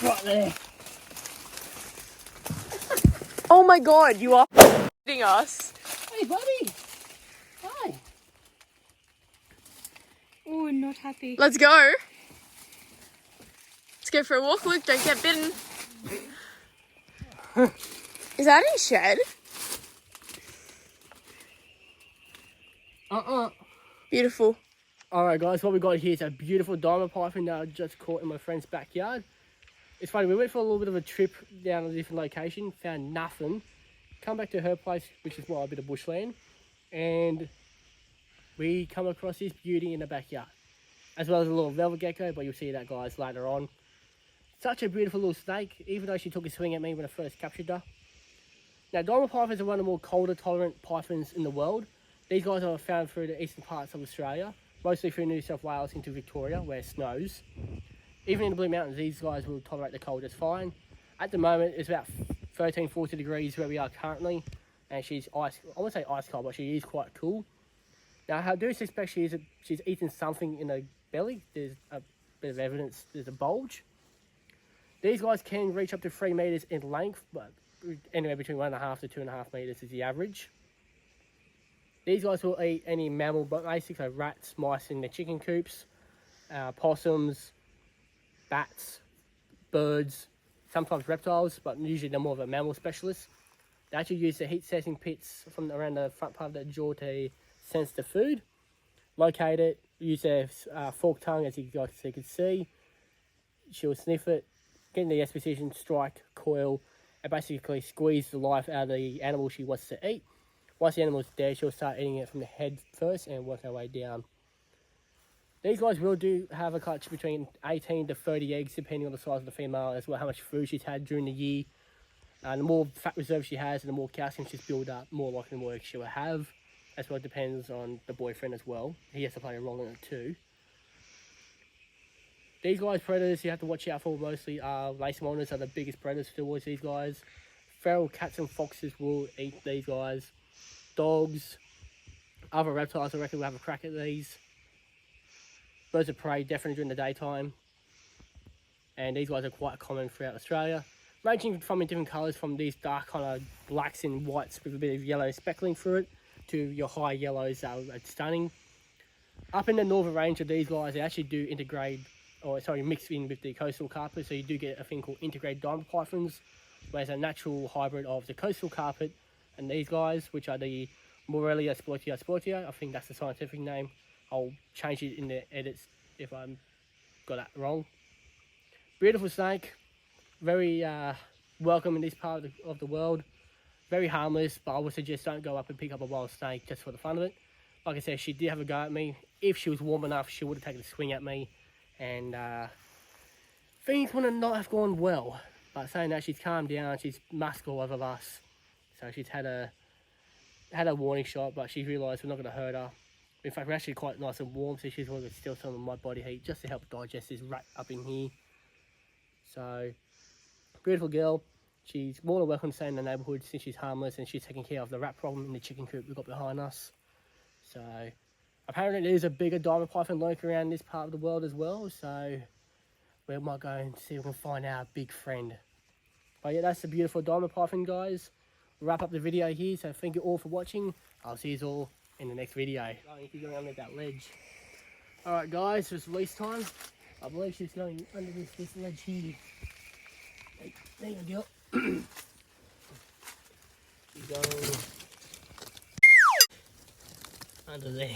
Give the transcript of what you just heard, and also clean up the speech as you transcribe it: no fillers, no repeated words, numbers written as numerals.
Right there. Oh my god, you are f***ing us. Hey, buddy. Hi. Oh, not happy. Let's go. Let's go for a walk, Luke. Don't get bitten. Is that in shed? Beautiful. Alright guys, what we got here is a beautiful diamond python that I just caught in my friend's backyard. It's funny, we went for a little bit of a trip down a different location, found nothing. Come back to her place, which is a bit of bushland, and we come across this beauty in the backyard. As well as a little velvet gecko, but you'll see that guys later on. Such a beautiful little snake, even though she took a swing at me when I first captured her. Now diamond pythons are one of the more colder tolerant pythons in the world. These guys are found through the eastern parts of Australia, mostly through New South Wales into Victoria, where it snows. Even in the Blue Mountains, these guys will tolerate the cold just fine. At the moment, it's about 13, 14 degrees where we are currently, and she's ice, I wouldn't say ice cold, but she is quite cool. Now, I do suspect she's eaten something in her belly. There's a bit of evidence, there's a bulge. These guys can reach up to 3 metres in length, but anywhere between 1.5 to 2.5 metres is the average. These guys will eat any mammal, but basically so rats, mice in their chicken coops, possums, bats, birds, sometimes reptiles, but usually they're more of a mammal specialist. They actually use the heat-sensing pits from around the front part of the jaw to sense the food, locate it, use their forked tongue, as you guys can see. She'll sniff it, get in the S position, strike, coil, and basically squeeze the life out of the animal she wants to eat. Once the animal's dead, she'll start eating it from the head first and work her way down. These guys will do have a clutch between 18 to 30 eggs, depending on the size of the female, as well how much food she's had during the year. The more fat reserve she has and the more calcium she's built up, more likely the more eggs she'll have. As well, it depends on the boyfriend as well. He has to play a role in it too. These guys, predators you have to watch out for mostly are lace monitors are the biggest predators towards these guys. Feral cats and foxes will eat these guys. Dogs, other reptiles I reckon will have a crack at these. Birds of prey definitely during the daytime. And these guys are quite common throughout Australia. Ranging from in different colours, from these dark kind of blacks and whites with a bit of yellow speckling through it, to your high yellows that are stunning. Up in the northern range of these guys, they actually do mix in with the coastal carpet, so you do get a thing called integrated diamond pythons, whereas a natural hybrid of the coastal carpet and these guys, which are the Morelia sportia, I think that's the scientific name. I'll change it in the edits if I got that wrong. Beautiful snake, very welcome in this part of the world. Very harmless, but I would suggest don't go up and pick up a wild snake just for the fun of it. Like I said, she did have a go at me. If she was warm enough, she would have taken a swing at me, and things would not have gone well. But saying that, she's calmed down, she's musked all over us. So she's had a warning shot, but she realised we're not going to hurt her. In fact, we're actually quite nice and warm, so she's going to steal some of my body heat just to help digest this rat up in here. So, beautiful girl. She's more than welcome to stay in the neighbourhood since she's harmless and she's taking care of the rat problem in the chicken coop we've got behind us. So, apparently there is a bigger diamond python lurking around this part of the world as well, so we might go and see if we can find our big friend. But yeah, that's the beautiful diamond python, guys. We'll wrap up the video here, so thank you all for watching. I'll see you all in the next video. If you're going under that ledge. Alright guys, it's release time. I believe she's going under this ledge here. There you go. She's going under there.